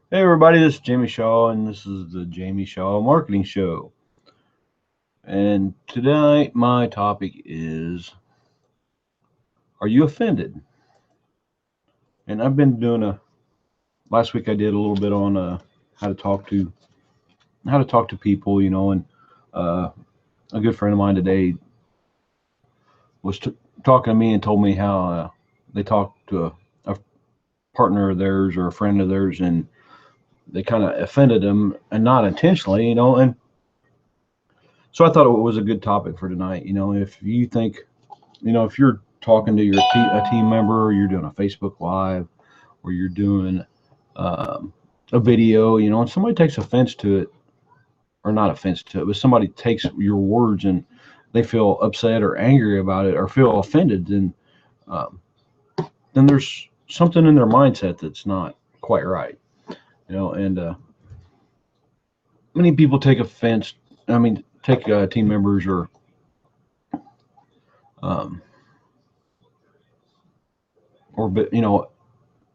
Hey everybody, this is Jamie Shaw, and this is the Jamie Shaw Marketing Show. And tonight my topic is, are you offended? And I've been doing last week I did a little bit on how to talk to people, and uh, a good friend of mine today was talking to me and told me how they talked to a partner of theirs or a friend of theirs, and they kind of offended them, and not intentionally, and so I thought it was a good topic for tonight. If you think, if you're talking to a team member, or you're doing a Facebook Live, or you're doing a video, and somebody takes offense to it, or not offense to it, but somebody takes your words and they feel upset or angry about it or feel offended, um, then there's something in their mindset that's not quite right, and many people take offense. I mean, take team members or um,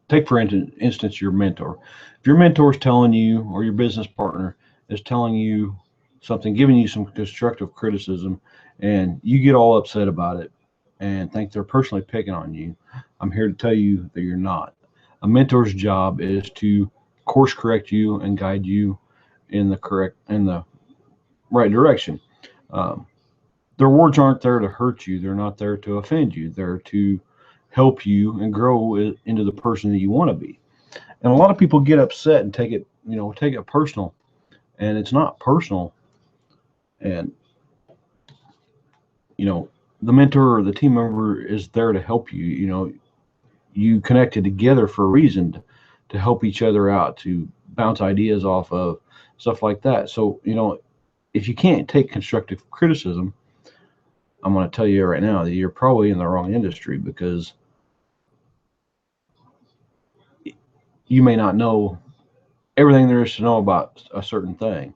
take for instance your mentor. If your mentor is telling you, or your business partner is telling you something, giving you some constructive criticism, and you get all upset about it and think they're personally picking on you, I'm here to tell you that you're not. A mentor's job is to course correct you and guide you in the right direction. Um, their words aren't there to hurt you. They're not there to offend you. They're to help you and grow into the person that you want to be. And a lot of people get upset and take it personal, and it's not personal. And you know, the mentor or the team member is there to help you. You connected together for a reason, to help each other out, to bounce ideas off of, stuff like that. So if you can't take constructive criticism, I'm going to tell you right now that you're probably in the wrong industry, because you may not know everything there is to know about a certain thing.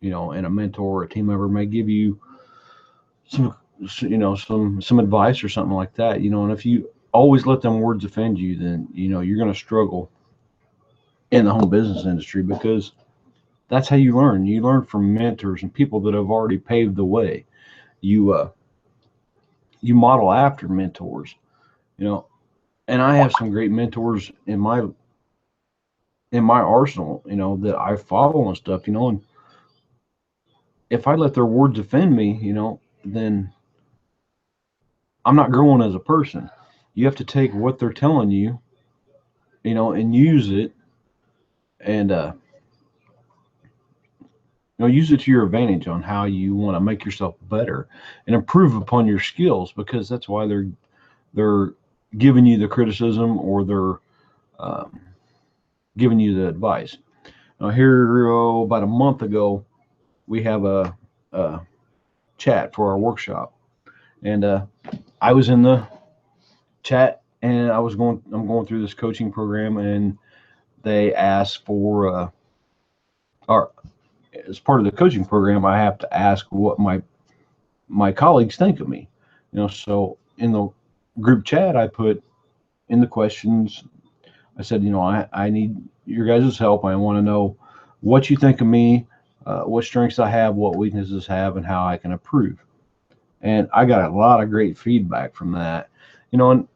And a mentor or a team member may give you some some advice or something like that. And if you always let them words offend you, then you're going to struggle in the home business industry, because that's how you learn from mentors and people that have already paved the way. You uh you model after mentors, you know and I have some great mentors in my arsenal, that I follow and stuff, and if I let their words offend me, then I'm not growing as a person. You have to take what they're telling you, and use it, and use it to your advantage on how you want to make yourself better and improve upon your skills, because that's why they're giving you the criticism, or they're um, giving you the advice. Now, here about a month ago, we have a chat for our workshop, and I was in the chat, and I'm going through this coaching program, and they asked for or as part of the coaching program, I have to ask what my colleagues think of me. So in the group chat, I put in the questions. I said, I need your guys' help. I want to know what you think of me, what strengths I have, what weaknesses I have, and how I can improve. And I got a lot of great feedback from that. And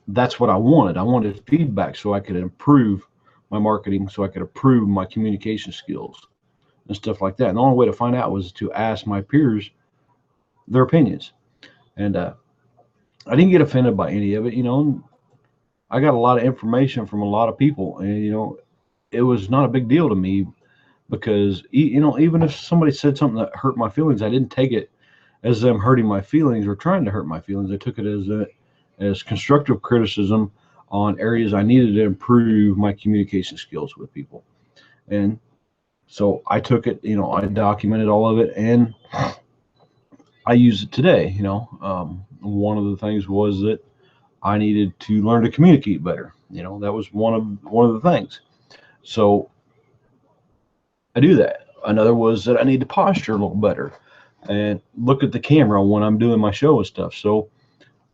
that's what I wanted. I wanted feedback so I could improve my marketing, so I could improve my communication skills and stuff like that. And the only way to find out was to ask my peers their opinions. And I didn't get offended by any of it. I got a lot of information from a lot of people, and it was not a big deal to me, because even if somebody said something that hurt my feelings, I didn't take it as them hurting my feelings or trying to hurt my feelings. I took it as constructive criticism on areas I needed to improve my communication skills with people. And so I took it, I documented all of it, and I use it today. One of the things was that I needed to learn to communicate better. That was one of the things. So I do that. Another was that I need to posture a little better and look at the camera when I'm doing my show and stuff. So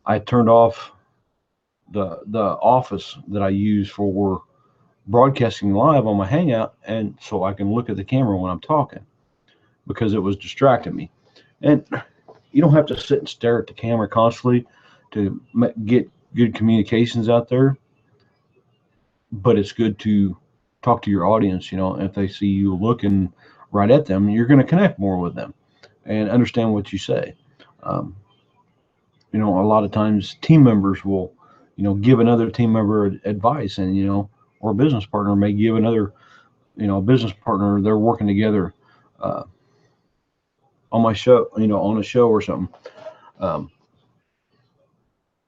I turned off the office that I use for broadcasting live on my Hangout, and so I can look at the camera when I'm talking, because it was distracting me. And you don't have to sit and stare at the camera constantly to get good communications out there, but it's good to talk to your audience. If they see you looking right at them, you're going to connect more with them and understand what you say. Um, a lot of times team members will, give another team member advice, and, or a business partner may give another, business partner, they're working together uh, on my show, on a show or something. Um,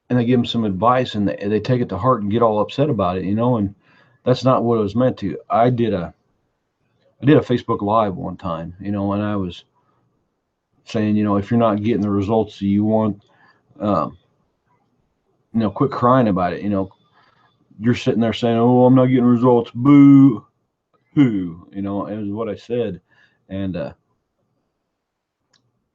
and they give them some advice, and they take it to heart and get all upset about it, and that's not what it was meant to. I did a Facebook Live one time, and I was saying, if you're not getting the results you want, um, quit crying about it. You're sitting there saying, "Oh, I'm not getting results. Boo hoo." It was what I said, and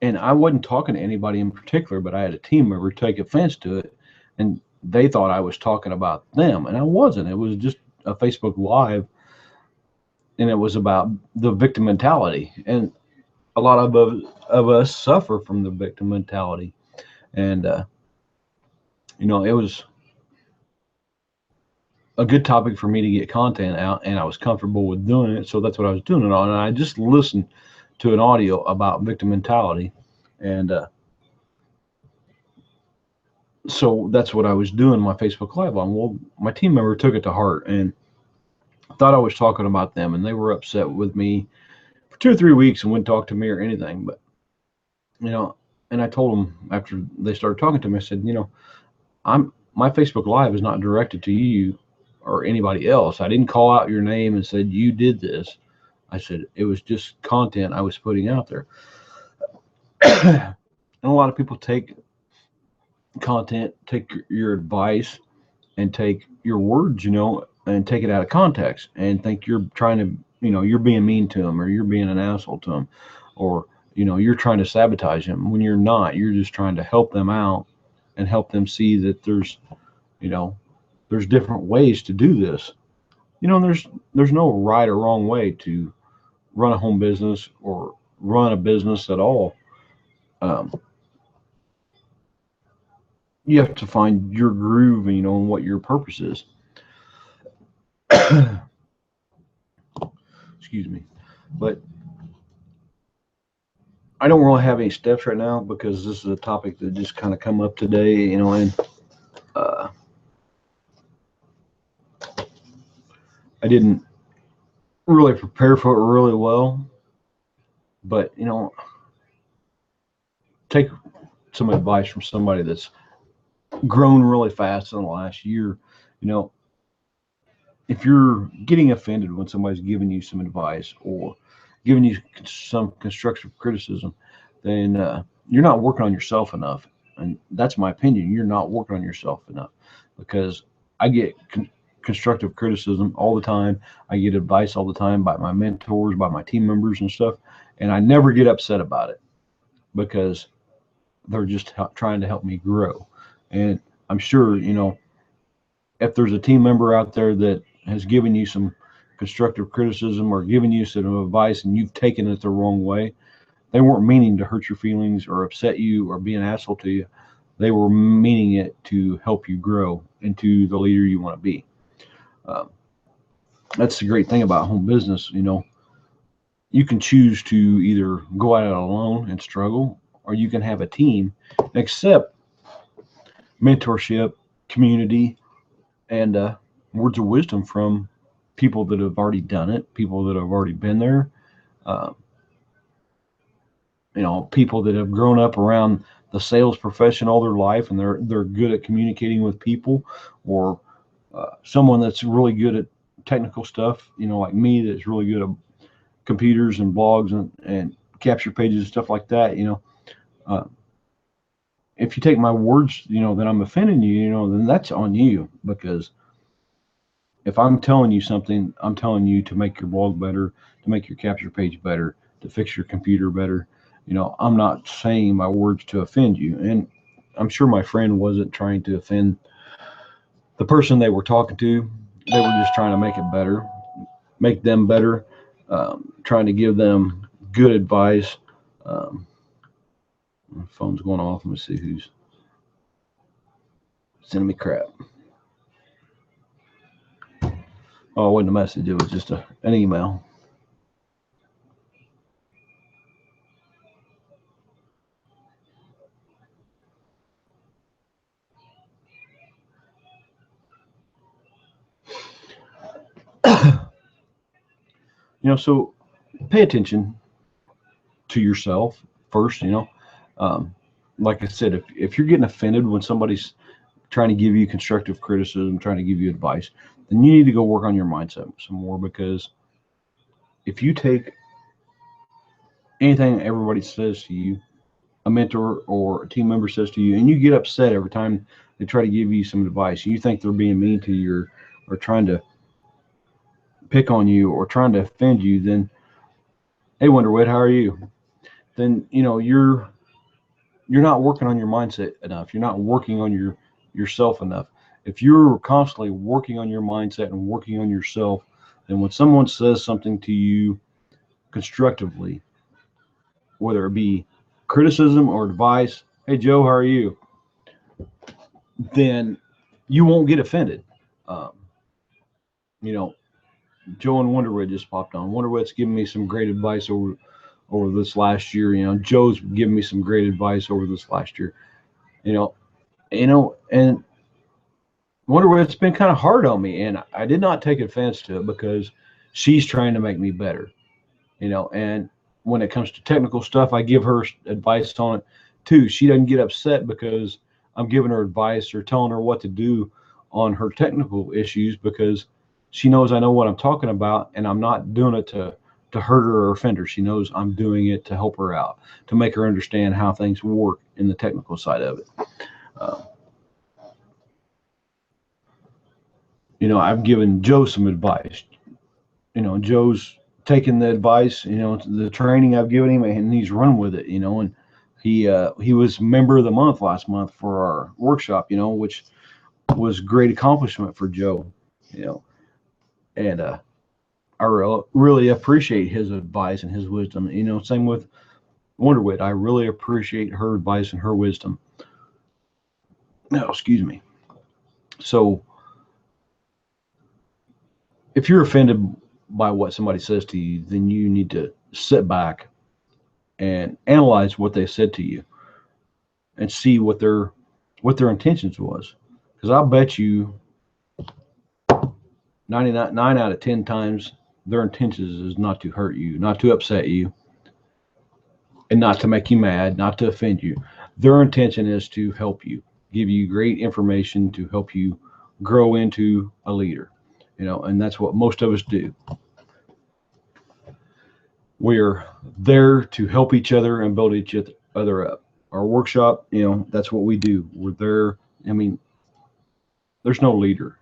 I wasn't talking to anybody in particular, but I had a team member take offense to it, and they thought I was talking about them, and I wasn't. It was just a Facebook Live, and it was about the victim mentality, and a lot of us suffer from the victim mentality, and it was a good topic for me to get content out, and I was comfortable with doing it, so that's what I was doing it on. And I just listened to an audio about victim mentality, and so that's what I was doing my Facebook Live on. Well, my team member took it to heart and thought I was talking about them, and they were upset with me for 2 or 3 weeks and wouldn't talk to me or anything. But and I told them after they started talking to me, I said, my Facebook Live is not directed to you or anybody else. I didn't call out your name and said you did this. I said it was just content I was putting out there. And a lot of people take content, take your advice, and take your words, and take it out of context and think you're trying to, you're being mean to them, or you're being an asshole to them, or, you're trying to sabotage them, when you're not. You're just trying to help them out and help them see that there's different ways to do this. There's no right or wrong way to run a home business or run a business at all. Um, you have to find your groove, and what your purpose is. Excuse me. But I don't really have any steps right now, because this is a topic that just kind of come up today, and uh, I didn't really prepare for it really well. But, take some advice from somebody that's grown really fast in the last year. If you're getting offended when somebody's giving you some advice or giving you some constructive criticism, then you're not working on yourself enough. And that's my opinion. You're not working on yourself enough, because I get constructive criticism all the time. I get advice all the time by my mentors, by my team members and stuff. And I never get upset about it, because they're just trying to help me grow. And I'm sure, if there's a team member out there that has given you some constructive criticism or given you some advice and you've taken it the wrong way, they weren't meaning to hurt your feelings or upset you or be an asshole to you. They were meaning it to help you grow into the leader you want to be. That's the great thing about home business. You can choose to either go at it alone and struggle, or you can have a team and accept mentorship, community, and words of wisdom from people that have already done it, people that have already been there, uh, people that have grown up around the sales profession all their life, and they're good at communicating with people, or someone that's really good at technical stuff, like me, that's really good at computers and blogs and capture pages and stuff like that. Uh, if you take my words, that I'm offending you, then that's on you, because if I'm telling you something, I'm telling you to make your blog better, to make your capture page better, to fix your computer better. I'm not saying my words to offend you. And I'm sure my friend wasn't trying to offend the person they were talking to. they were just trying to make it better, make them better, trying to give them good advice. My phone's going off. Let me see who's sending me crap. Oh, it wasn't a message. It was just an email. So pay attention to yourself first. Like I said, if you're getting offended when somebody's trying to give you constructive criticism, trying to give you advice, then you need to go work on your mindset some more, because if you take anything everybody says to you, a mentor or a team member says to you, and you get upset every time they try to give you some advice, and you think they're being mean to you or trying to pick on you or trying to offend you, then, hey, Wonder Wit, how are you? Then, you're not working on your mindset enough. You're not working on yourself enough. If you're constantly working on your mindset and working on yourself, then when someone says something to you constructively, whether it be criticism or advice, hey, Joe, how are you? Then you won't get offended. Um, Joe and Wonder Wit just popped on. Wonder Wit's giving me some great advice over this last year. Joe's giving me some great advice over this last year. And Wonder Wit's been kind of hard on me, and I did not take offense to it because she's trying to make me better. And when it comes to technical stuff, I give her advice on it too. She doesn't get upset because I'm giving her advice or telling her what to do on her technical issues, because she knows I know what I'm talking about, and I'm not doing it to hurt her or offend her. She knows I'm doing it to help her out, to make her understand how things work in the technical side of it. I've given Joe some advice. Joe's taken the advice, the training I've given him, and he's run with it, and he was member of the month last month for our workshop, which was great accomplishment for Joe, and I really appreciate his advice and his wisdom. Same with Wonder Wit. I really appreciate her advice and her wisdom. No, excuse me. So if you're offended by what somebody says to you, then you need to sit back and analyze what they said to you and see what their intentions was. Because I'll bet you 9 out of 10 times their intentions is not to hurt you, not to upset you, and not to make you mad, not to offend you. Their intention is to help you, give you great information to help you grow into a leader, and that's what most of us do. We're there to help each other and build each other up. Our workshop, that's what we do. We're there. There's no leader.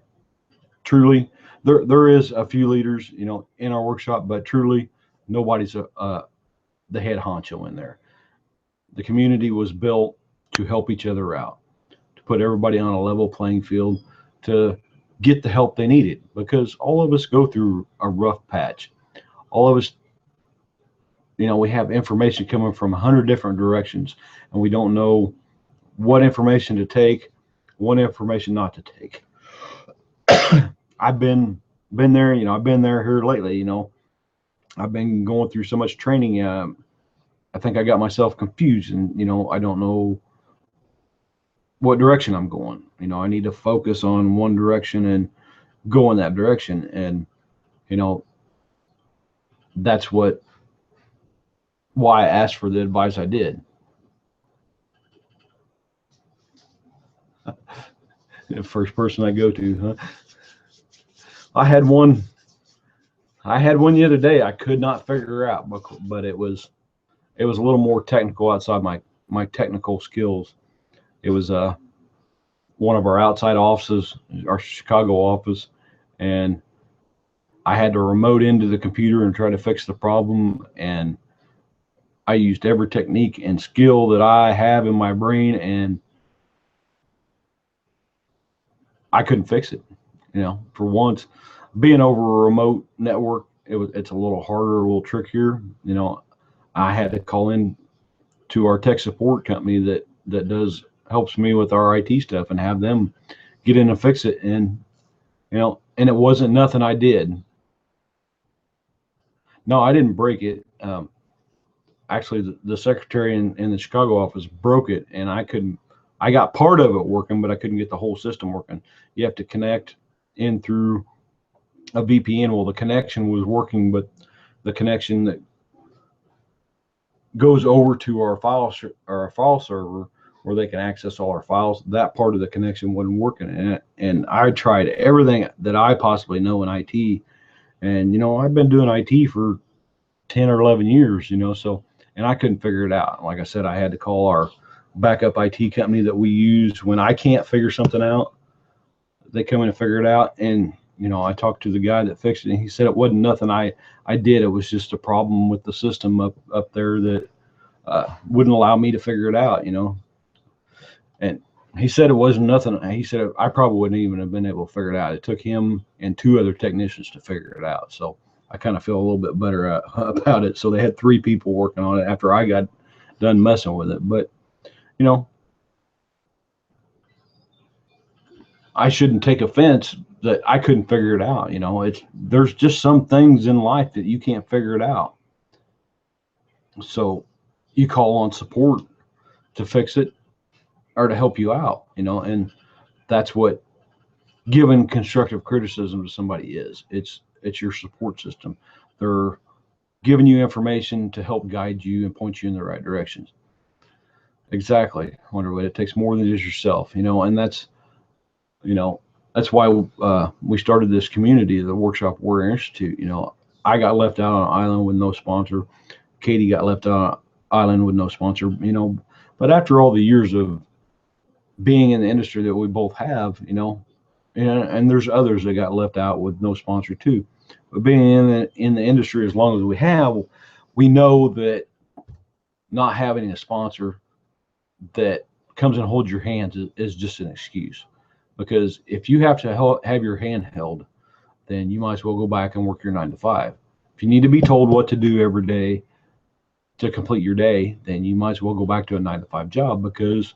Truly, there is a few leaders, in our workshop, but truly nobody's the head honcho in there. The community was built to help each other out, to put everybody on a level playing field, to get the help they needed, because all of us go through a rough patch. All of us, we have information coming from 100 different directions, and we don't know what information to take, what information not to take. I've been there, I've been there here lately, I've been going through so much training. I think I got myself confused, and, I don't know what direction I'm going. I need to focus on one direction and go in that direction. And, that's why I asked for the advice I did. The first person I go to, huh? I had one the other day I could not figure out, but it was a little more technical outside my technical skills. It was one of our outside offices, our Chicago office, and I had to remote into the computer and try to fix the problem, and I used every technique and skill that I have in my brain, and I couldn't fix it. For once, being over a remote network, it's a little harder, a little trickier. I had to call in to our tech support company that helps me with our IT stuff and have them get in and fix it. And and it wasn't nothing I did. No, I didn't break it. Actually, the secretary in the Chicago office broke it, and I got part of it working, but I couldn't get the whole system working. You have to connect in through a VPN. Well, the connection was working, but the connection that goes over to our file server where they can access all our files, that part of the connection wasn't working. And I tried everything that I possibly know in IT. And, I've been doing IT for 10 or 11 years, and I couldn't figure it out. Like I said, I had to call our backup IT company that we use when I can't figure something out. They come in and figure it out. And, I talked to the guy that fixed it, and he said it wasn't nothing I did. It was just a problem with the system up there that wouldn't allow me to figure it out, And he said it wasn't nothing. He said I probably wouldn't even have been able to figure it out. It took him and 2 other technicians to figure it out. So I kind of feel a little bit better about it. So they had 3 people working on it after I got done messing with it. But, I shouldn't take offense that I couldn't figure it out. There's just some things in life that you can't figure it out. So you call on support to fix it or to help you out, and that's what giving constructive criticism to somebody is. It's your support system. They're giving you information to help guide you and point you in the right directions. Exactly. Wonder Wit. It takes more than just yourself, and that's why we started this community, the Workshop Warrior Institute. I got left out on an island with no sponsor. Katie got left out on an island with no sponsor, but after all the years of being in the industry that we both have, and there's others that got left out with no sponsor too. But being in the industry as long as we have, we know that not having a sponsor that comes and holds your hands is just an excuse. Because if you have to have your hand held, then you might as well go back and work your 9 to 5. If you need to be told what to do every day to complete your day, then you might as well go back to a 9 to 5 job, because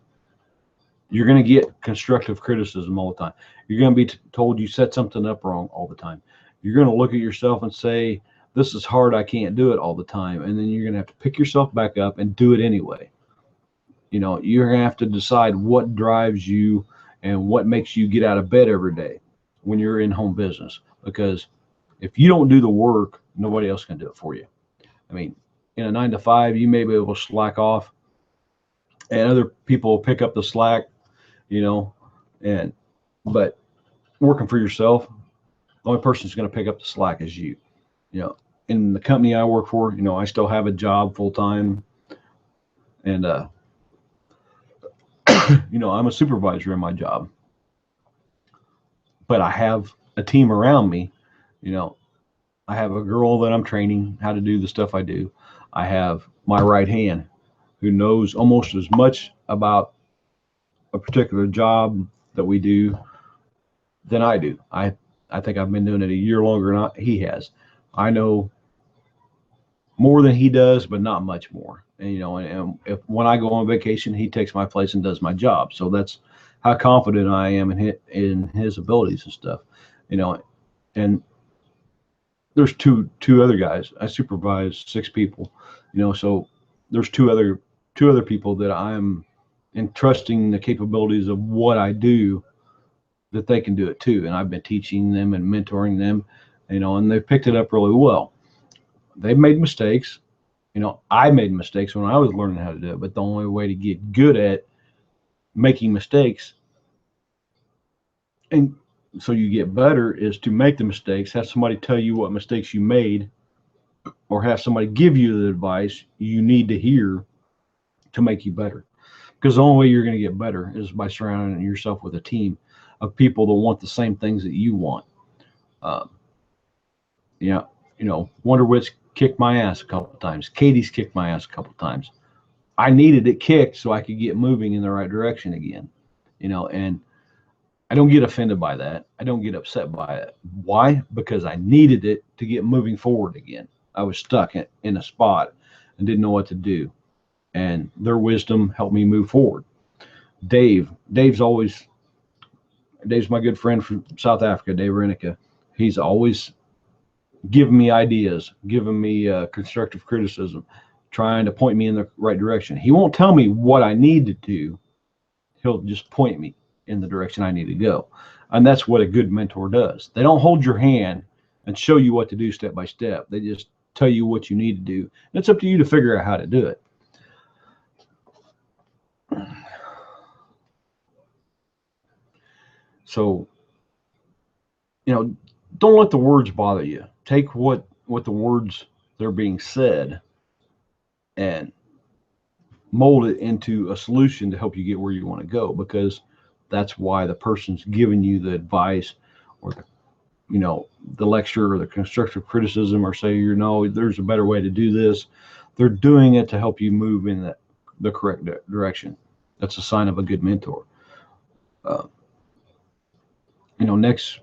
you're going to get constructive criticism all the time. You're going to be told you set something up wrong all the time. You're going to look at yourself and say, this is hard, I can't do it all the time. And then you're going to have to pick yourself back up and do it anyway. You're going to have to decide what drives you and what makes you get out of bed every day when you're in home business. Because if you don't do the work, nobody else can do it for you. I mean, in a 9 to 5, you may be able to slack off and other people will pick up the slack, but working for yourself, the only person who's going to pick up the slack is you. In the company I work for, I still have a job full time, and I'm a supervisor in my job, but I have a team around me. I have a girl that I'm training how to do the stuff I do. I have my right hand who knows almost as much about a particular job that we do than I do. I think I've been doing it a year longer than he has. I know more than he does, but not much more. And if when I go on vacation, he takes my place and does my job. So that's how confident I am in his abilities and stuff. And there's two other guys. I supervise 6 people. So there's two other people that I'm entrusting the capabilities of what I do, that they can do it too. And I've been teaching them and mentoring them, and they've picked it up really well. They've made mistakes. I made mistakes when I was learning how to do it, but the only way to get good at making mistakes, and so you get better, is to make the mistakes, have somebody tell you what mistakes you made, or have somebody give you the advice you need to hear to make you better. Because the only way you're going to get better is by surrounding yourself with a team of people that want the same things that you want. Wonder Wit's kicked my ass a couple of times. Katie's kicked my ass a couple of times. I needed it kicked so I could get moving in the right direction again. And I don't get offended by that. I don't get upset by it. Why? Because I needed it to get moving forward again. I was stuck in a spot and didn't know what to do. And their wisdom helped me move forward. Dave's my good friend from South Africa, Dave Renica. He's always giving me ideas, giving me constructive criticism, trying to point me in the right direction. He won't tell me what I need to do. He'll just point me in the direction I need to go. And that's what a good mentor does. They don't hold your hand and show you what to do step by step. They just tell you what you need to do. And it's up to you to figure out how to do it. So, don't let the words bother you. Take what the words they're being said and mold it into a solution to help you get where you want to go, because that's why the person's giving you the advice or the lecture or the constructive criticism, or say, there's a better way to do this. They're doing it to help you move in the correct direction. That's a sign of a good mentor. Next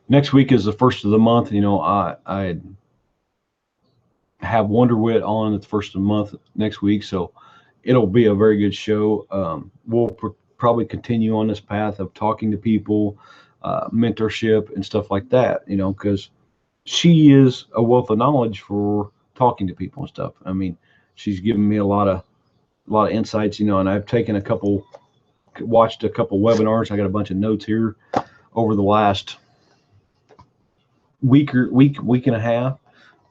next week is the first of the month. I have Wonder Wit on at the first of the month next week, so it'll be a very good show. We'll probably continue on this path of talking to people, mentorship and stuff like that, because she is a wealth of knowledge for talking to people and stuff. I mean, she's given me a lot of insights, and I've watched a couple webinars. I got a bunch of notes here over the last week and a half.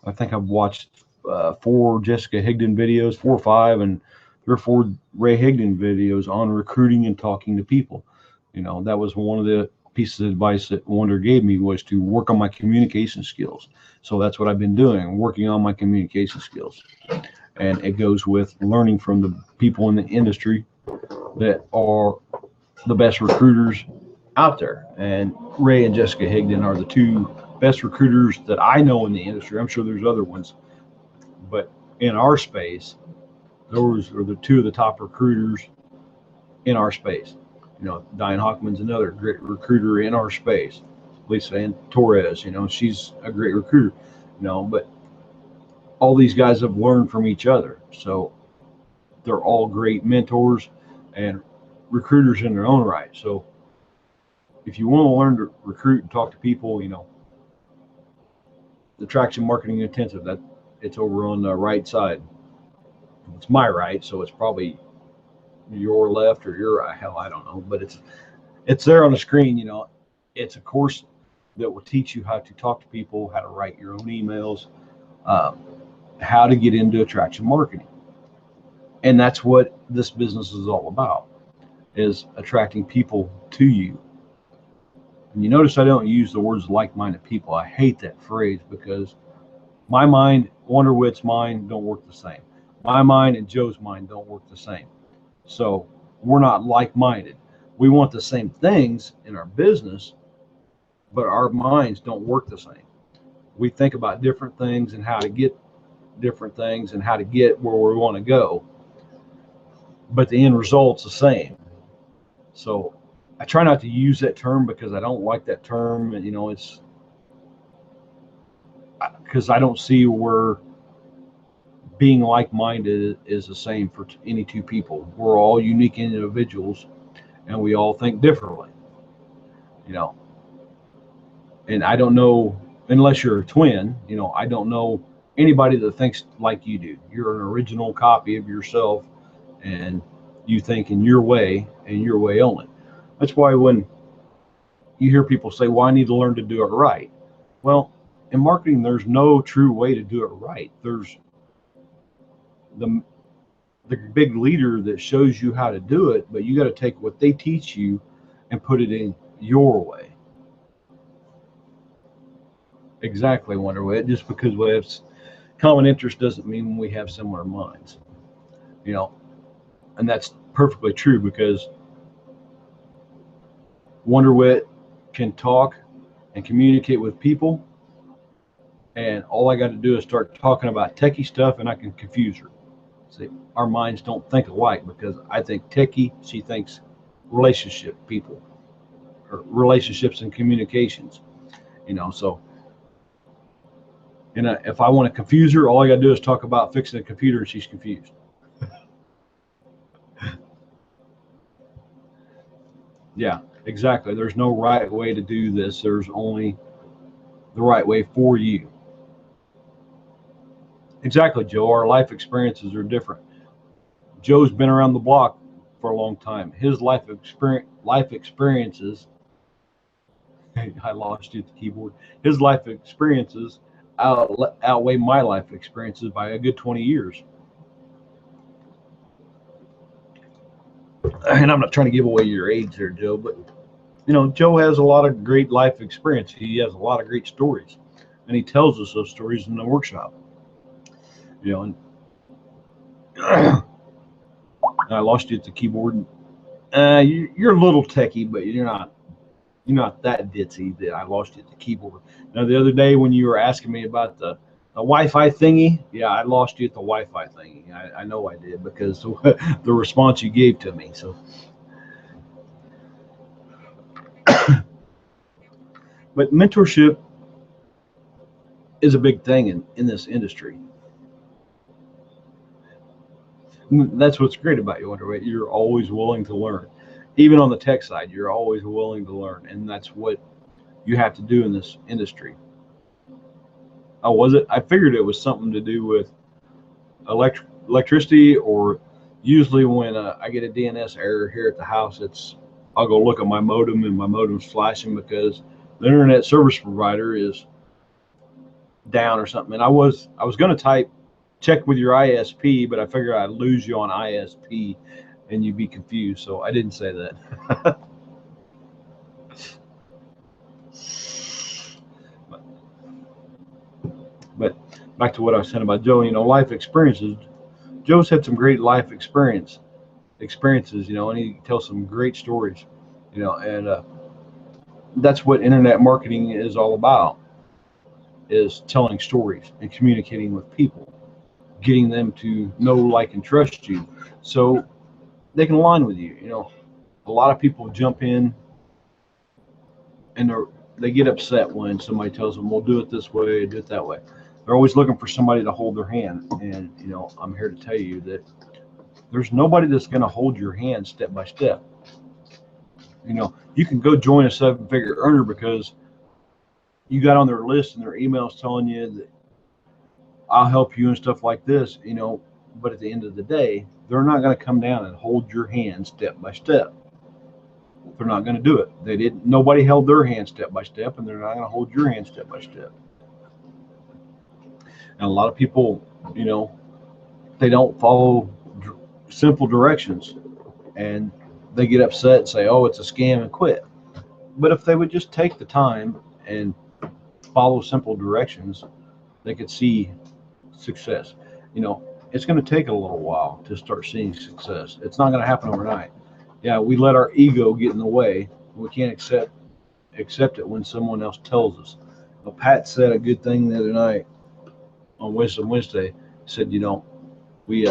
I think I've watched 4 Jessica Higdon videos, 4 or 5, and 3 or 4 Ray Higdon videos on recruiting and talking to people. That was one of the pieces of advice that Wonder gave me, was to work on my communication skills. So that's what I've been doing, working on my communication skills. And it goes with learning from the people in the industry that are the best recruiters out there. And Ray and Jessica Higdon are the 2 best recruiters that I know in the industry. I'm sure there's other ones, but in our space, those are the 2 of the top recruiters in our space. Diane Hockman's another great recruiter in our space. Lisa Ann Torres, she's a great recruiter, but all these guys have learned from each other. So they're all great mentors and recruiters in their own right. So if you want to learn to recruit and talk to people, the Traction Marketing Intensive, that it's over on the right side. It's my right, so it's probably your left or your right. Hell, I don't know, but it's there on the screen. It's a course that will teach you how to talk to people, how to write your own emails, how to get into attraction marketing. And that's what this business is all about, is attracting people to you. And you notice I don't use the words like-minded people. I hate that phrase, because my mind, Wonder Wit's mind don't work the same. My mind and Joe's mind don't work the same. So we're not like-minded. We want the same things in our business, but our minds don't work the same. We think about different things and how to get different things and how to get where we want to go, but the end result's the same. So I try not to use that term, because I don't like that term, and it's because I don't see where being like-minded is the same for any 2 people. We're all unique individuals, and we all think differently, and I don't know, unless you're a twin, I don't know anybody that thinks like you do. You're an original copy of yourself, and you think in your way and your way only. That's why when you hear people say, well, I need to learn to do it right. Well, in marketing, there's no true way to do it right. There's the big leader that shows you how to do it, but you got to take what they teach you and put it in your way. Exactly, Wonder Wit. Just because we have common interest doesn't mean we have similar minds. And that's perfectly true, because Wonder Wit can talk and communicate with people, and all I got to do is start talking about techie stuff, and I can confuse her. See, our minds don't think alike, because I think techie, she thinks relationship people. relationships and communications. So if I want to confuse her, all I got to do is talk about fixing a computer and she's confused. Yeah, exactly. There's no right way to do this. There's only the right way for you. Exactly, Joe. Our life experiences are different. Joe's been around the block for a long time. His life experiences. I lost you at the keyboard. His life experiences outweigh my life experiences by a good 20 years. And I'm not trying to give away your age there, Joe, but Joe has a lot of great life experience. He has a lot of great stories, and he tells us those stories in the workshop. And I lost you at the keyboard. You're a little techie, but you're not that ditzy that I lost you at the keyboard. Now, the other day when you were asking me about the Wi-Fi thingy, yeah, I lost you at the Wi-Fi thingy. I know I did, because the response you gave to me. So, but mentorship is a big thing in this industry. That's what's great about you, Wonder Wit. You're always willing to learn. Even on the tech side, you're always willing to learn, and that's what you have to do in this industry. Oh, was it? I figured it was something to do with electricity, or usually when I get a DNS error here at the house, I'll go look at my modem and my modem's flashing because the internet service provider is down or something. And I was going to type check with your ISP, but I figured I'd lose you on ISP and you'd be confused, so I didn't say that. But back to what I was saying about Joe, life experiences. Joe's had some great life experiences, and he tells some great stories, and that's what internet marketing is all about, is telling stories and communicating with people, getting them to know, like, and trust you so they can align with you. A lot of people jump in and they get upset when somebody tells them, well, do it this way, do it that way. They're always looking for somebody to hold their hand. And, I'm here to tell you that there's nobody that's going to hold your hand step by step. You can go join a 7-figure earner because you got on their list and their emails telling you that I'll help you and stuff like this, but at the end of the day, they're not going to come down and hold your hand step by step. They're not going to do it. Nobody held their hand step by step, and they're not going to hold your hand step by step. And a lot of people, they don't follow simple directions, and they get upset and say, oh, it's a scam, and quit. But if they would just take the time and follow simple directions, they could see success. It's going to take a little while to start seeing success. It's not going to happen overnight. Yeah, we let our ego get in the way. We can't accept it when someone else tells us. Well, Pat said a good thing the other night on Wisdom Wednesday. Said, we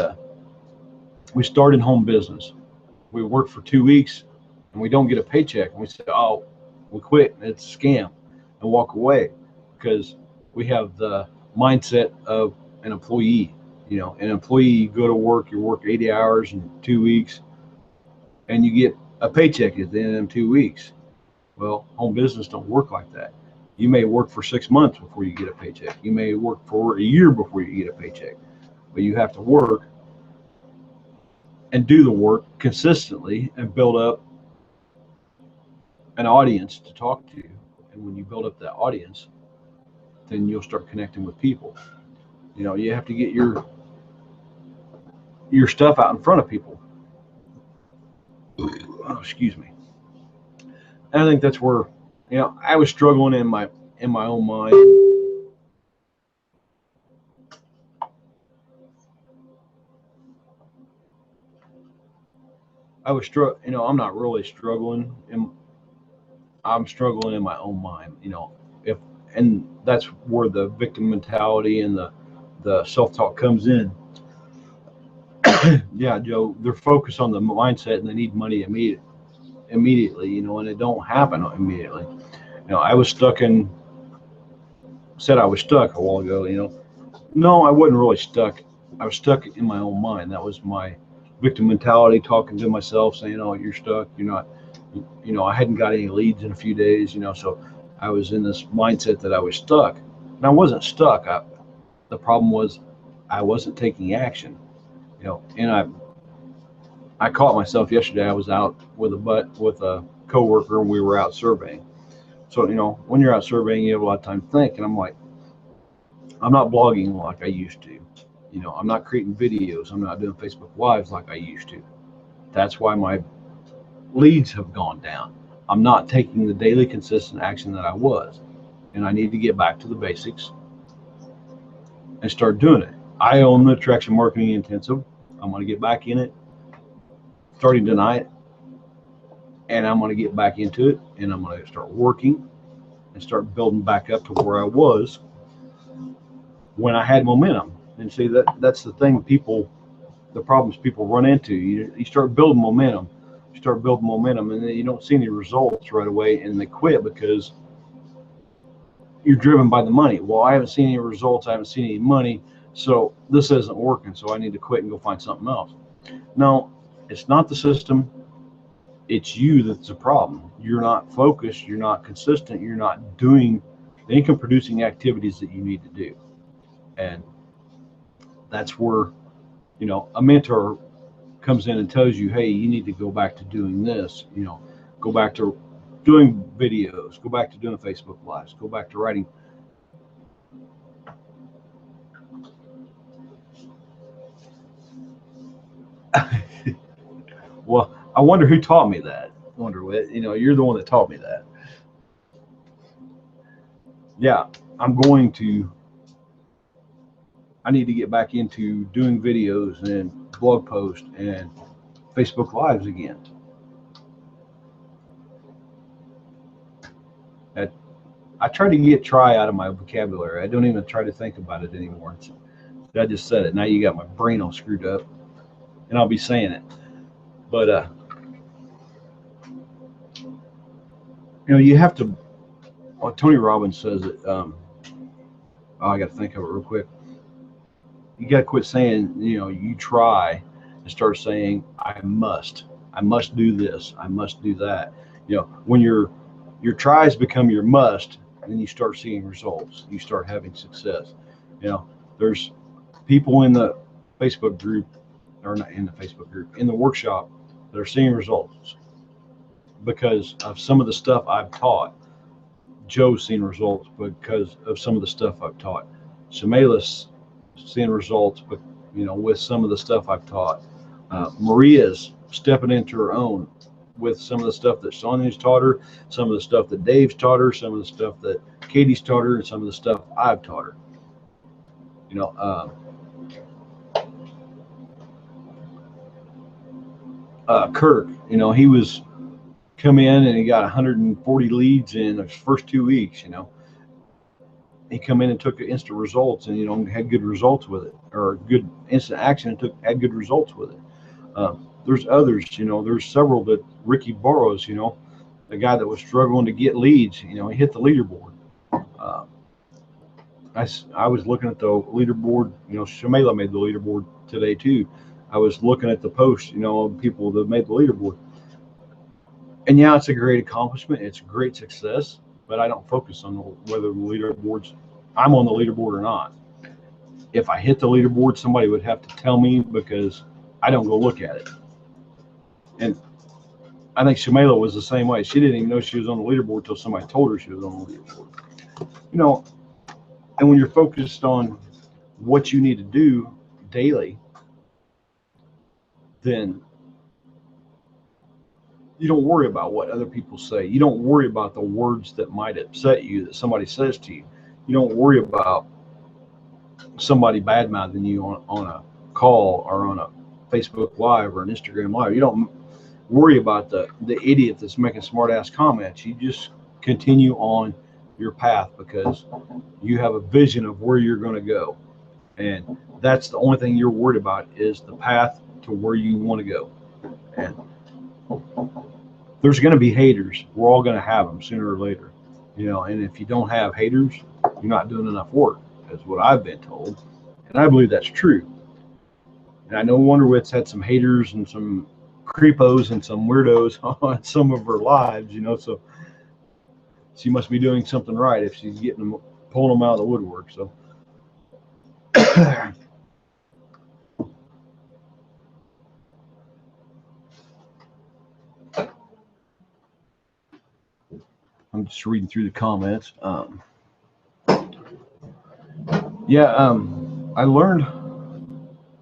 started home business. We work for 2 weeks and we don't get a paycheck, and we say, oh, we quit, it's a scam, and walk away, because we have the mindset of an employee. An employee, you go to work, you work 80 hours in 2 weeks, and you get a paycheck at the end of them 2 weeks. Well, home business don't work like that. You may work for 6 months before you get a paycheck. You may work for a year before you get a paycheck. But you have to work and do the work consistently and build up an audience to talk to. And when you build up that audience, then you'll start connecting with people. You have to get your stuff out in front of people. Oh, excuse me. And I think that's where, I was struggling in my own mind. I'm not really struggling. I'm struggling in my own mind, and that's where the victim mentality and the self-talk comes in. Yeah, Joe, they're focused on the mindset and they need money immediately. immediately, you know, and it don't happen immediately. You know, I was stuck in, said I was stuck a while ago, you know. No, I wasn't really stuck. I was stuck in my own mind. That was my victim mentality, talking to myself, saying, "Oh, you're stuck. You're not." You know, I hadn't got any leads in a few days. You know, so I was in this mindset that I was stuck, and I wasn't stuck. The problem was I wasn't taking action. You know, and I caught myself yesterday. I was out with a coworker, and we were out surveying. So, you know, when you're out surveying, you have a lot of time to think. And I'm like, I'm not blogging like I used to. You know, I'm not creating videos. I'm not doing Facebook Lives like I used to. That's why my leads have gone down. I'm not taking the daily consistent action that I was. And I need to get back to the basics and start doing it. I own the Attraction Marketing Intensive. I'm going to get back in it starting tonight. And I'm going to get back into it. And I'm going to start working and start building back up to where I was when I had momentum. And see, that's the thing the problems people run into. You start building momentum, and then you don't see any results right away, and they quit because you're driven by the money. Well, I haven't seen any results, I haven't seen any money, so this isn't working, so I need to quit and go find something else. No, it's not the system, it's you that's the problem. You're not focused, you're not consistent, you're not doing the income producing activities that you need to do. And that's where, you know, a mentor comes in and tells you, hey, you need to go back to doing this, you know, go back to doing videos, go back to doing Facebook Lives, go back to writing. Well, I wonder who taught me that. Wonder Wit, you know, you're the one that taught me that. Yeah, I need to get back into doing videos and blog posts and Facebook Lives again. I try to get try out of my vocabulary. I don't even try to think about it anymore. I just said it. Now you got my brain all screwed up, and I'll be saying it. But you know, you have to. Well, Tony Robbins says it. I got to think of it real quick. You got to quit saying, you know, you try, and start saying, I must do this, I must do that. You know, when your tries become your must, then you start seeing results. You start having success. You know, there's people in the Facebook group, or not in the Facebook group, in the workshop, that are seeing results because of some of the stuff I've taught. Joe's seen results because of some of the stuff I've taught. Shamalis seeing results, but you know, with some of the stuff I've taught. Maria's stepping into her own with some of the stuff that Sonia's taught her, some of the stuff that Dave's taught her, some of the stuff that Katie's taught her, and some of the stuff I've taught her. You know, Kirk, you know, he was come in and he got 140 leads in the first 2 weeks. You know, he come in and took instant results, and you know, had good results with it, or good instant action, and had good results with it. There's others, you know, there's several that Ricky Burrows, you know, the guy that was struggling to get leads, you know, he hit the leaderboard. I was looking at the leaderboard, you know, Shamela made the leaderboard today too. I was looking at the post, you know, of people that made the leaderboard. And yeah, it's a great accomplishment. It's a great success, but I don't focus on whether the leaderboards, I'm on the leaderboard or not. If I hit the leaderboard, somebody would have to tell me because I don't go look at it. And I think Shamela was the same way. She didn't even know she was on the leaderboard until somebody told her she was on the leaderboard. You know, and when you're focused on what you need to do daily, then you don't worry about what other people say. You don't worry about the words that might upset you that somebody says to you. You don't worry about somebody bad-mouthing you on a call or on a Facebook Live or an Instagram Live. You don't worry about the idiot that's making smart-ass comments. You just continue on your path because you have a vision of where you're going to go. And that's the only thing you're worried about, is the path to where you want to go. And there's going to be haters. We're all going to have them sooner or later, you know. And if you don't have haters, you're not doing enough work, is what I've been told, and I believe that's true. And I know Wonder Wit's had some haters and some creepos and some weirdos on some of her lives, you know. So she must be doing something right if she's getting them, pulling them out of the woodwork. So. I'm just reading through the comments. I learned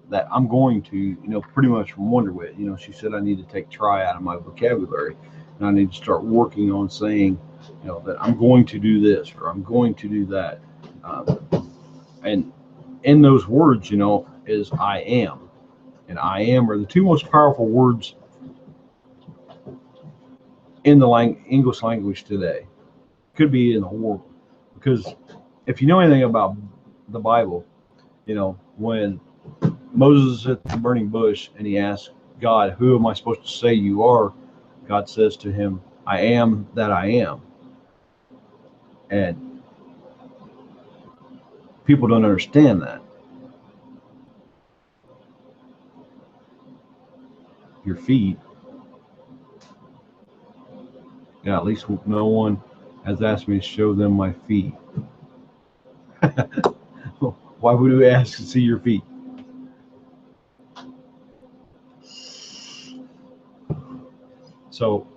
that I'm going to, you know, pretty much from Wonder Wit. You know, she said I need to take try out of my vocabulary, and I need to start working on saying, you know, that I'm going to do this or I'm going to do that. And in those words, you know, is I am. And I am are the two most powerful words in the English language today. Could be in the world. Because if you know anything about the Bible, you know, when Moses is at the burning bush and he asks God, who am I supposed to say you are? God says to him, I am that I am. And people don't understand that. Your feet. Yeah, at least no one has asked me to show them my feet. Why would we ask to see your feet? So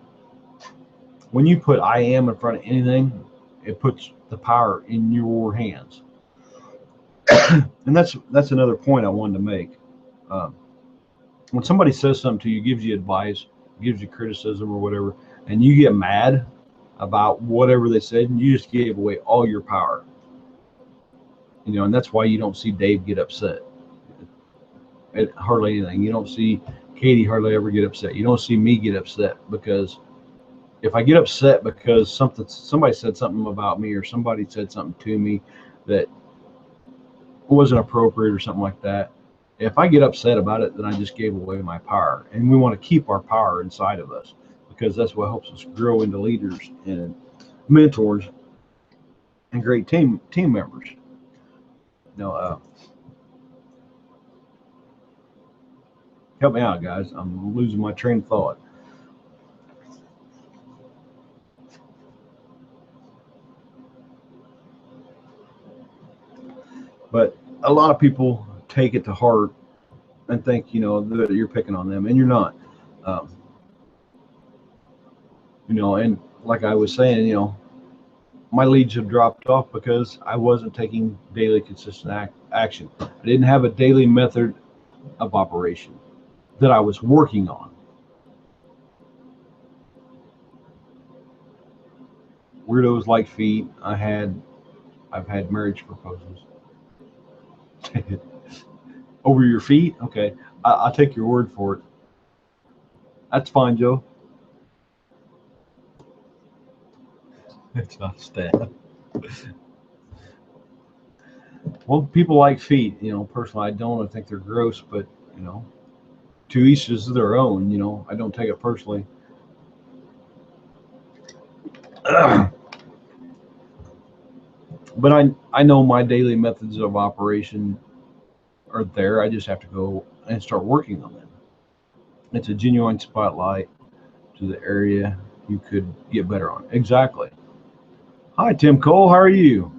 when you put I am in front of anything, it puts the power in your hands. And that's another point I wanted to make. When somebody says something to you, gives you advice, gives you criticism or whatever, and you get mad about whatever they said, and you just gave away all your power. You know, and that's why you don't see Dave get upset at hardly anything. You don't see Katie hardly ever get upset. You don't see me get upset, because if I get upset because somebody said something about me or somebody said something to me that wasn't appropriate or something like that, if I get upset about it, then I just gave away my power. And we want to keep our power inside of us, because that's what helps us grow into leaders and mentors and great team members. No, help me out, guys. I'm losing my train of thought. But a lot of people take it to heart and think, you know, that you're picking on them, and you're not. You know, and like I was saying, you know, my leads have dropped off because I wasn't taking daily consistent action. I didn't have a daily method of operation that I was working on. Weirdos like feet. I've had marriage proposals. Over your feet? Okay, I'll take your word for it. That's fine, Joe. It's not a stab. Well, people like feet. You know, personally, I don't. I think they're gross, but you know, to each is their own. You know, I don't take it personally. But I know my daily methods of operation are there. I just have to go and start working on them. It's a genuine spotlight to the area you could get better on. Exactly. Hi, Tim Cole. How are you?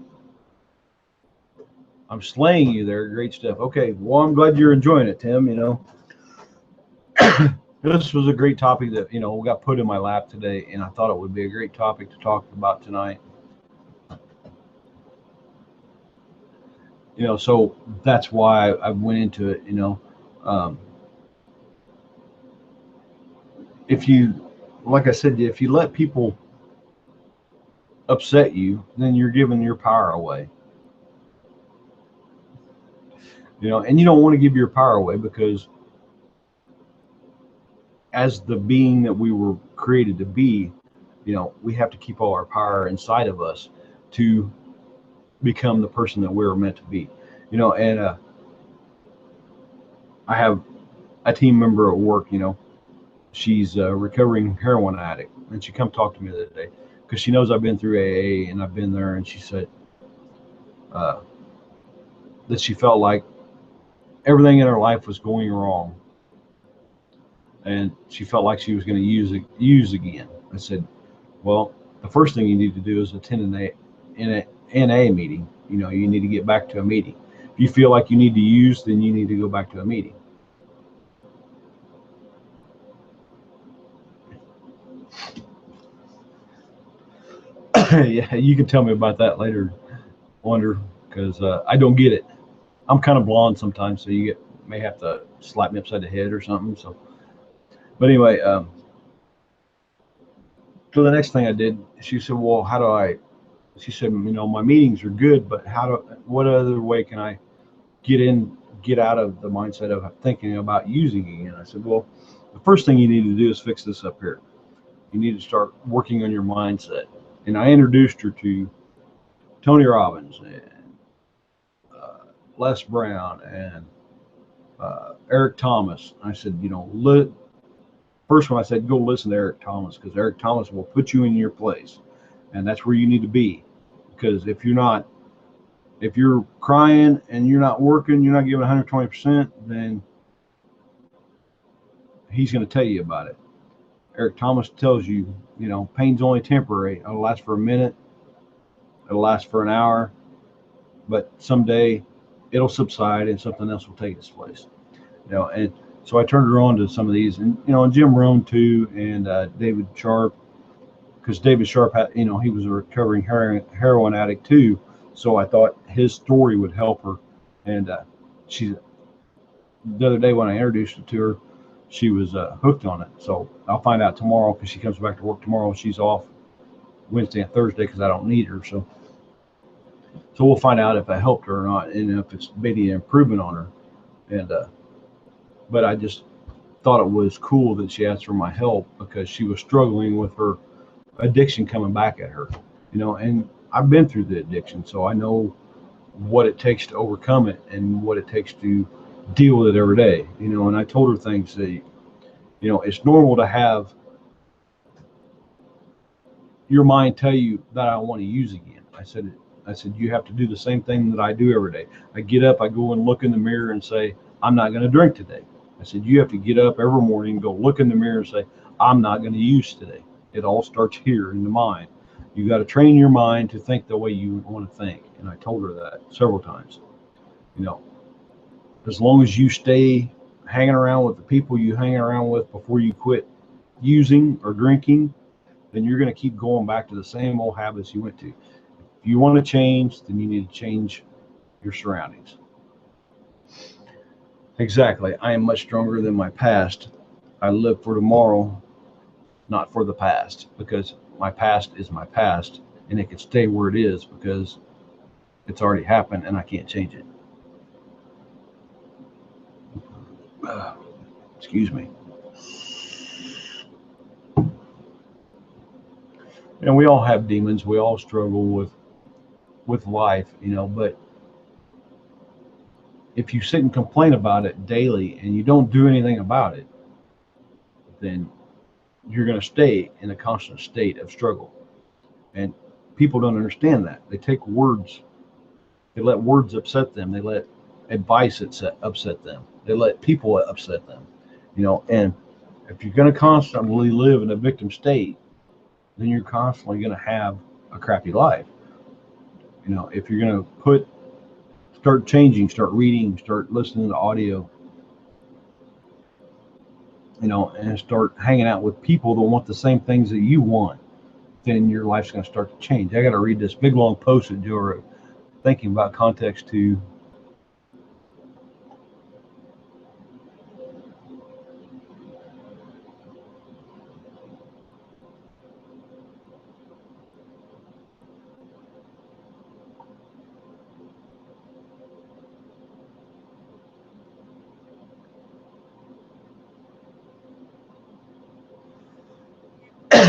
I'm slaying you there. Great stuff. Okay. Well, I'm glad you're enjoying it, Tim. You know, this was a great topic that, you know, got put in my lap today, and I thought it would be a great topic to talk about tonight. You know, so that's why I went into it. You know, if you, like I said, if you let people upset you, then you're giving your power away. You know, and you don't want to give your power away, because as the being that we were created to be, you know, we have to keep all our power inside of us to become the person that we're meant to be. You know, and I have a team member at work. You know, she's a recovering heroin addict, and she come talk to me the other day because she knows I've been through AA and I've been there, and she said uh, that she felt like everything in her life was going wrong, and she felt like she was going to use again. I said, well, the first thing you need to do is attend an NA meeting. You know, you need to get back to a meeting. If you feel like you need to use, then you need to go back to a meeting. Yeah, you can tell me about that later, Wonder, because I don't get it. I'm kind of blonde sometimes, so you may have to slap me upside the head or something. So, but anyway, so the next thing I did, she said, "Well, how do I?" She said, "You know, my meetings are good, but what other way can I get out of the mindset of thinking about using again?" I said, "Well, the first thing you need to do is fix this up here. You need to start working on your mindset." And I introduced her to Tony Robbins and Les Brown and Eric Thomas. I said, you know, first one I said, go listen to Eric Thomas, because Eric Thomas will put you in your place, and that's where you need to be. Because if you're crying and you're not working, you're not giving 120%, then he's going to tell you about it. Eric Thomas tells you, you know, pain's only temporary. It'll last for a minute. It'll last for an hour. But someday it'll subside and something else will take its place. You know, and so I turned her on to some of these, and you know, and Jim Rohn too, and David Sharp, because David Sharp had, you know, he was a recovering heroin addict too. So I thought his story would help her. And she, the other day when I introduced her to her, she was hooked on it. So I'll find out tomorrow, because she comes back to work tomorrow. She's off Wednesday and Thursday because I don't need her. So we'll find out if I helped her or not, and if it's made an improvement on her. And but I just thought it was cool that she asked for my help, because she was struggling with her addiction coming back at her. You know, and I've been through the addiction, so I know what it takes to overcome it and what it takes to deal with it every day. You know, and I told her things that, you know, it's normal to have your mind tell you that I want to use again. I said, you have to do the same thing that I do every day. I get up, I go and look in the mirror and say, I'm not going to drink today. I said, you have to get up every morning, go look in the mirror and say, I'm not going to use today. It all starts here in the mind. You got to train your mind to think the way you want to think. And I told her that several times. You know, as long as you stay hanging around with the people you hang around with before you quit using or drinking, then you're going to keep going back to the same old habits you went to. If you want to change, then you need to change your surroundings. Exactly. I am much stronger than my past. I live for tomorrow, not for the past, because my past is my past, and it can stay where it is because it's already happened and I can't change it. Excuse me. And we all have demons. We all struggle with life, you know, but if you sit and complain about it daily and you don't do anything about it, then you're going to stay in a constant state of struggle. And people don't understand that. They take words, they let words upset them. They let advice upset them. They let people upset them, you know. And if you're going to constantly live in a victim state, then you're constantly going to have a crappy life. You know, if you're going to start changing, start reading, start listening to audio, you know, and start hanging out with people that want the same things that you want, then your life's going to start to change. I got to read this big long post that Joe wrote, thinking about context to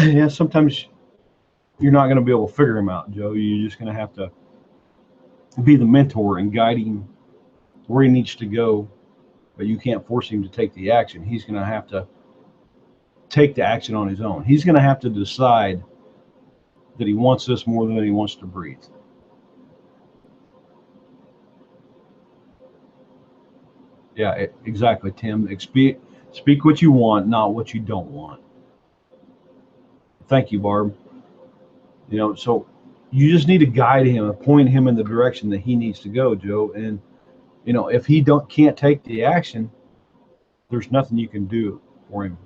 yeah, sometimes you're not going to be able to figure him out, Joe. You're just going to have to be the mentor and guide him where he needs to go, but you can't force him to take the action. He's going to have to take the action on his own. He's going to have to decide that he wants this more than he wants to breathe. Yeah, exactly, Tim. Speak what you want, not what you don't want. Thank you, Barb. So you just need to guide him and point him in the direction that he needs to go, Joe. And if he can't take the action, there's nothing you can do for him.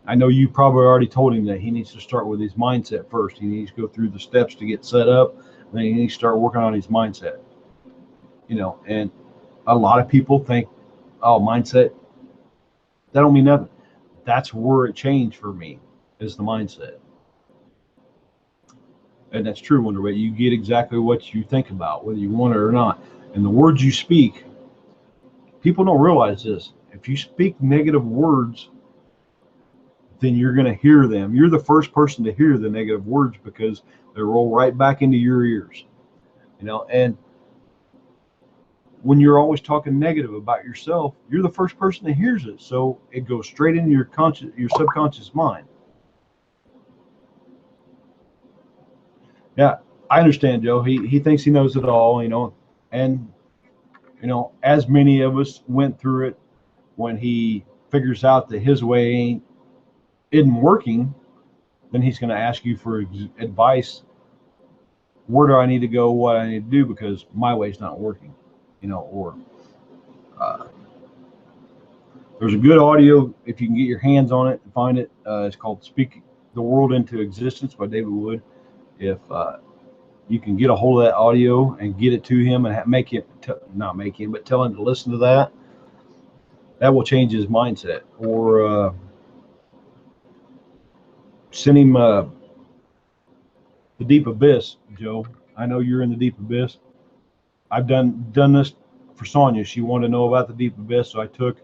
I know you probably already told him that he needs to start with his mindset first. He needs to go through the steps to get set up, and then he needs to start working on his mindset. And a lot of people think, oh, mindset, that don't mean nothing. That's where it changed for me, is the mindset. And that's true, Wonder Wit. You get exactly what you think about, whether you want it or not. And the words you speak, people don't realize this. If you speak negative words, then you're going to hear them. You're the first person to hear the negative words because they roll right back into your ears. And when you're always talking negative about yourself, you're the first person that hears it. So it goes straight into your subconscious mind. Yeah, I understand, Joe. He thinks he knows it all, and as many of us went through it, when he figures out that his way isn't working, then he's going to ask you for advice. Where do I need to go? What do I need to do, because my way's not working, or there's a good audio if you can get your hands on it and find it. It's called "Speak the World into Existence" by David Wood. If you can get a hold of that audio and get it to him and tell him to listen to that, that will change his mindset. Or send him the deep abyss, Joe. I know you're in the deep abyss. I've done this for Sonia. She wanted to know about the deep abyss, so I took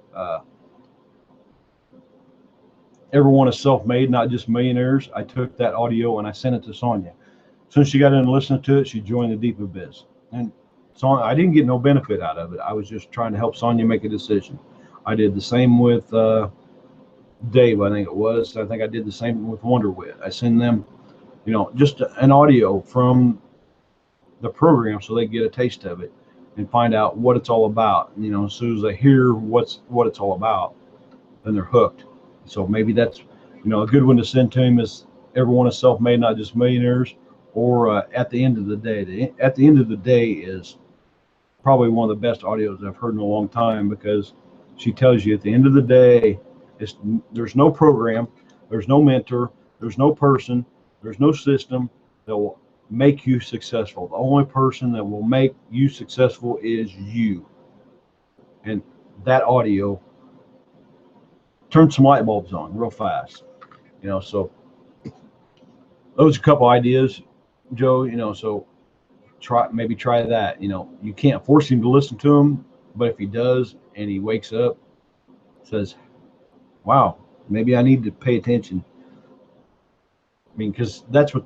Everyone is Self-Made, Not Just Millionaires. I took that audio and I sent it to Sonia. As soon as she got in and listened to it, she joined the deep abyss. And Sonia, I didn't get no benefit out of it. I was just trying to help Sonia make a decision. I did the same with Dave, I think it was. I think I did the same with Wonder Wit. I send them, just an audio from the program so they get a taste of it and find out what it's all about. As soon as they hear what it's all about, then they're hooked. So maybe that's, a good one to send to him is Everyone is Self-Made, Not Just Millionaires, or At the End of the Day. At the End of the Day is probably one of the best audios I've heard in a long time, because she tells you at the end of the day, there's no program, there's no mentor, there's no person, there's no system that will make you successful. The only person that will make you successful is you. And that audio turned some light bulbs on real fast. So those are a couple ideas, Joe. So try that. You can't force him to listen to them, but if he does and he wakes up, says, wow, maybe I need to pay attention. Because that's what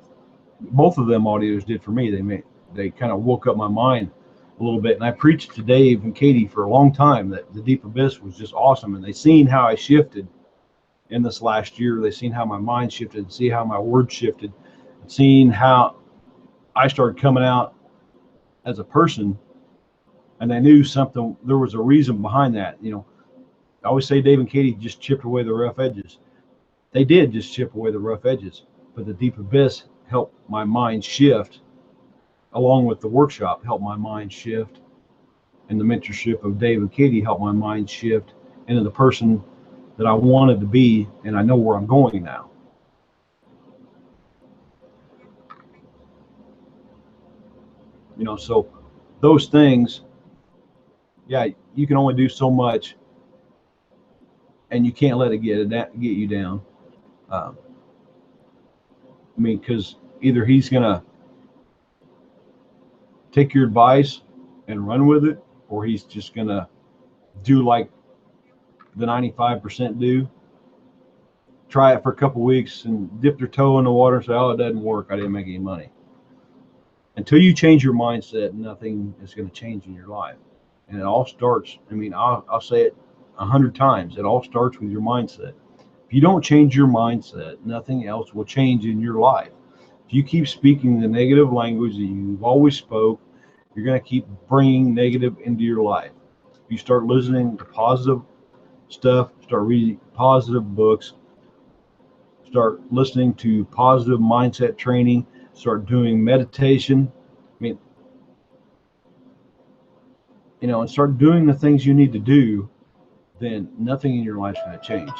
both of them audios did for me. They kind of woke up my mind a little bit. And I preached to Dave and Katie for a long time that the deep abyss was just awesome. And they seen how I shifted in this last year. They seen how my mind shifted, see how my words shifted, seeing how I started coming out as a person. And they knew something, there was a reason behind that. I always say Dave and Katie just chipped away the rough edges. They did just chip away the rough edges, but the deep abyss helped my mind shift, along with the workshop helped my mind shift, and the mentorship of Dave and Katie helped my mind shift into the person that I wanted to be, and I know where I'm going now. So those things, yeah, you can only do so much, and you can't let it get you down. Because either he's gonna take your advice and run with it, or he's just gonna do like the 95% do, try it for a couple weeks and dip their toe in the water and say, oh, it doesn't work, I didn't make any money. Until you change your mindset, nothing is going to change in your life. And it all starts, I'll say it 100 times, it all starts with your mindset. If you don't change your mindset, nothing else will change in your life. If you keep speaking the negative language that you've always spoke, you're going to keep bringing negative into your life. If you start listening to positive stuff, start reading positive books, start listening to positive mindset training, start doing meditation, and start doing the things you need to do, then nothing in your life is going to change.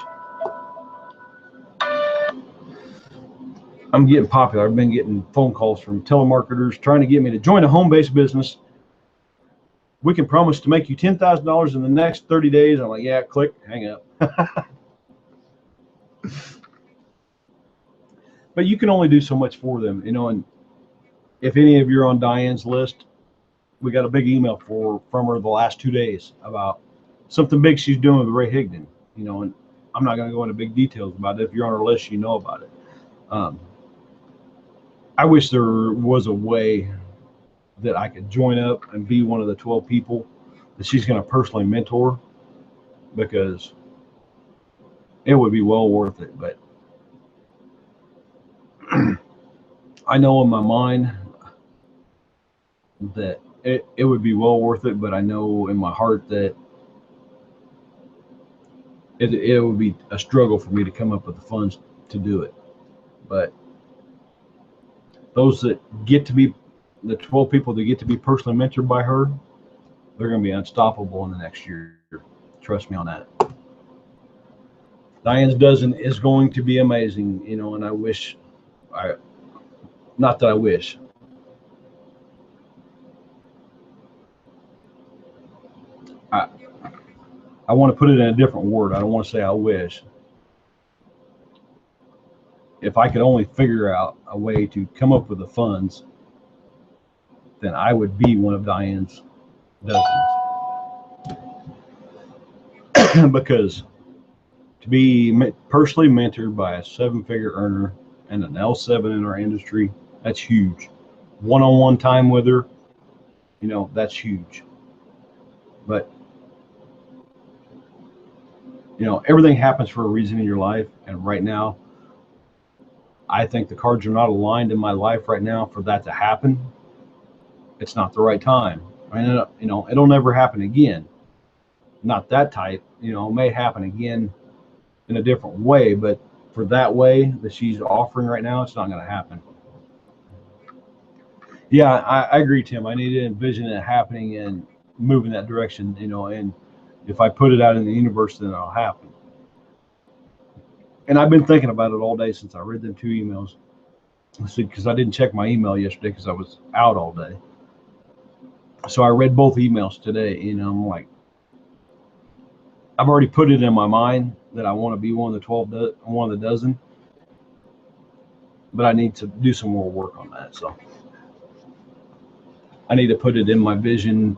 I'm getting popular. I've been getting phone calls from telemarketers trying to get me to join a home-based business. We can promise to make you $10,000 in the next 30 days. I'm like, yeah, click, hang up. But you can only do so much for them, and if any of you are on Diane's list, we got a big email from her the last 2 days about something big she's doing with Ray Higdon, and I'm not going to go into big details about it. If you're on her list, you know about it. I wish there was a way that I could join up and be one of the 12 people that she's going to personally mentor, because it would be well worth it. But I know in my mind that it would be well worth it, but I know in my heart that it would be a struggle for me to come up with the funds to do it. But those that get to be the 12 people that get to be personally mentored by her, they're going to be unstoppable in the next year. Trust me on that. Diane's dozen is going to be amazing, and I wish, not that I wish. I want to put it in a different word. I don't want to say I wish. If I could only figure out a way to come up with the funds, then I would be one of Diane's dozens. Because to be personally mentored by a 7-figure earner and an L7 in our industry, that's huge. One-on-one time with her, that's huge. But everything happens for a reason in your life, and right now I think the cards are not aligned in my life right now for that to happen. It's not the right time. It'll never happen again. Not that type. It may happen again in a different way, but for that way that she's offering right now, it's not going to happen. Yeah, I agree, Tim. I need to envision it happening and move in that direction, and if I put it out in the universe, then it'll happen. And I've been thinking about it all day since I read them 2 emails. Because I didn't check my email yesterday because I was out all day. So I read both emails today. I'm like, I've already put it in my mind that I want to be one of the 12, one of the dozen. But I need to do some more work on that. So I need to put it in my vision,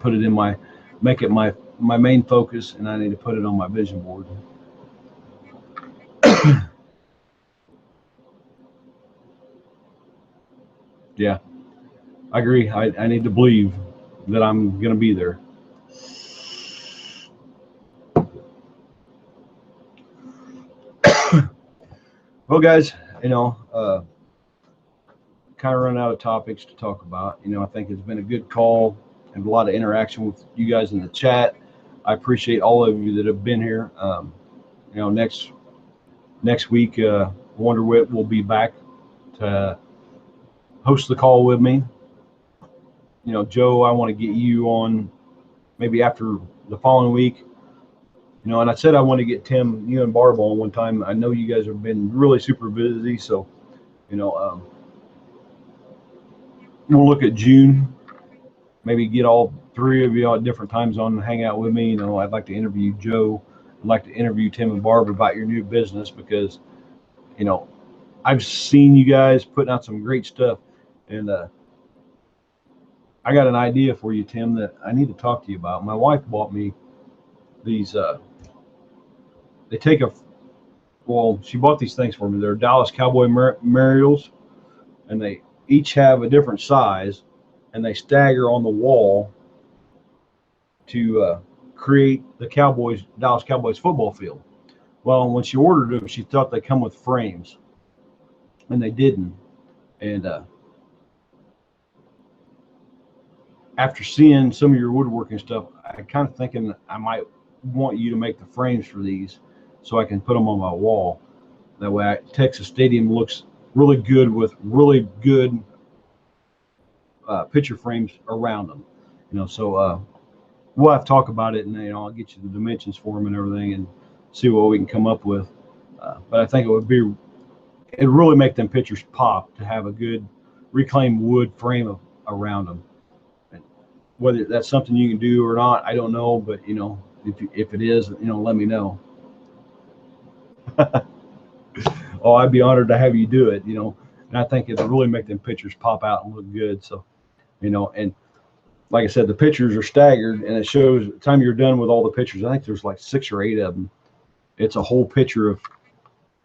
make it my main focus, and I need to put it on my vision board. Yeah, I agree. I need to believe that I'm going to be there. Well, guys, kind of run out of topics to talk about. I think it's been a good call and a lot of interaction with you guys in the chat. I appreciate all of you that have been here. Next week, Wonder Wit will be back to host the call with me. Joe, I want to get you on maybe after the following week. And I said I want to get Tim, you and Barb on one time. I know you guys have been really super busy, so we'll look at June. Maybe get all 3 of you at different times on and hang out with me. I'd like to interview Joe. I'd like to interview Tim and Barb about your new business, because I've seen you guys putting out some great stuff, and I got an idea for you, Tim, that I need to talk to you about. My wife bought me these. She bought these things for me. They're Dallas Cowboy murals, and they each have a different size, and they stagger on the wall to create the Dallas Cowboys football field. Well, when she ordered them, she thought they come with frames, and they didn't. And after seeing some of your woodworking stuff, I kind of thinking I might want you to make the frames for these so I can put them on my wall. That way, Texas Stadium looks really good with really good picture frames around them. So we'll have to talk about it, and I'll get you the dimensions for them and everything, and see what we can come up with. But I think it'd really make them pictures pop to have a good reclaimed wood frame around them. And whether that's something you can do or not, I don't know. But if it is, let me know. Oh, I'd be honored to have you do it. And I think it'll really make them pictures pop out and look good. So, and like I said, the pictures are staggered, and it shows the time you're done with all the pictures. I think there's like 6 or 8 of them. It's a whole picture of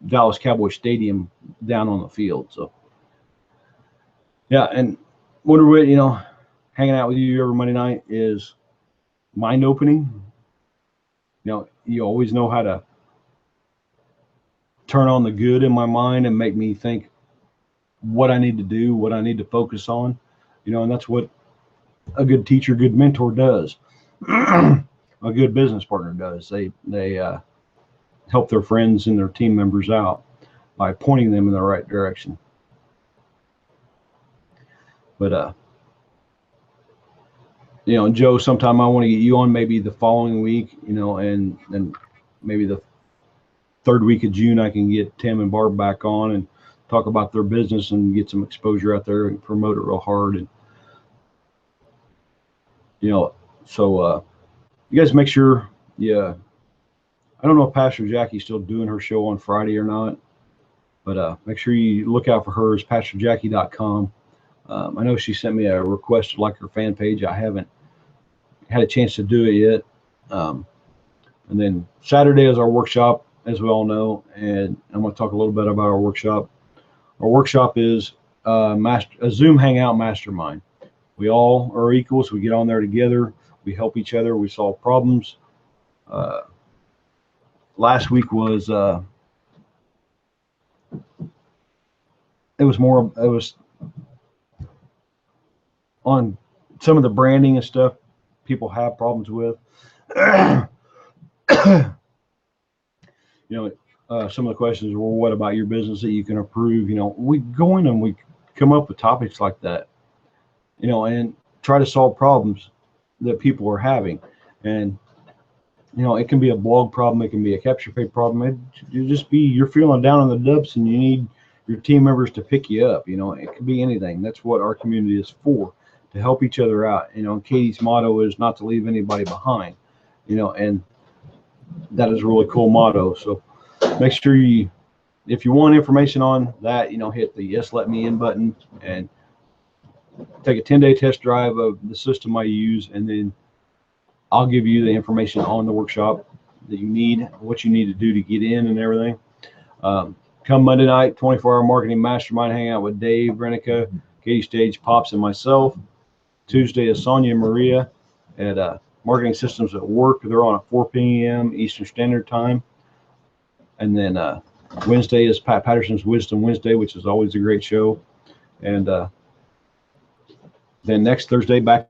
Dallas Cowboy Stadium down on the field. So, yeah, and Wonder Wit, hanging out with you every Monday night is mind opening. You always know how to turn on the good in my mind and make me think what I need to do, what I need to focus on, and that's what a good teacher, good mentor does. A good business partner does. They help their friends and their team members out by pointing them in the right direction. But Joe, sometime I want to get you on maybe the following week, and then maybe the 3rd week of June I can get Tim and Barb back on and talk about their business and get some exposure out there and promote it real hard. And so you guys make sure I don't know if Pastor Jackie's still doing her show on Friday or not, but make sure you look out for her. It's pastorjackie.com. I know she sent me a request to like her fan page. I haven't had a chance to do it yet. And then Saturday is our workshop, as we all know, and I'm going to talk a little bit about our workshop. Our workshop is a Zoom Hangout Mastermind. We all are equals. We get on there together. We help each other. We solve problems. Last week was it was on some of the branding and stuff people have problems with. Some of the questions were, what about your business that you can improve? We go in and we come up with topics like that, and try to solve problems that people are having. And it can be a blog problem, it can be a capture page problem. You're feeling down in the dumps and you need your team members to pick you up. It could be anything. That's what our community is for, to help each other out. Katie's motto is not to leave anybody behind, and that is a really cool motto. So make sure if you want information on that, hit the yes, let me in button and take a 10-day test drive of the system I use, and then I'll give you the information on the workshop that you need, what you need to do to get in and everything. Come Monday night, 24-hour marketing mastermind hangout with Dave, Renica, Katie Stage, Pops, and myself. Tuesday is Sonia and Maria at Marketing Systems at Work. They're on at 4 p.m. Eastern Standard Time. And then Wednesday is Pat Patterson's Wisdom Wednesday, which is always a great show. And then next Thursday, back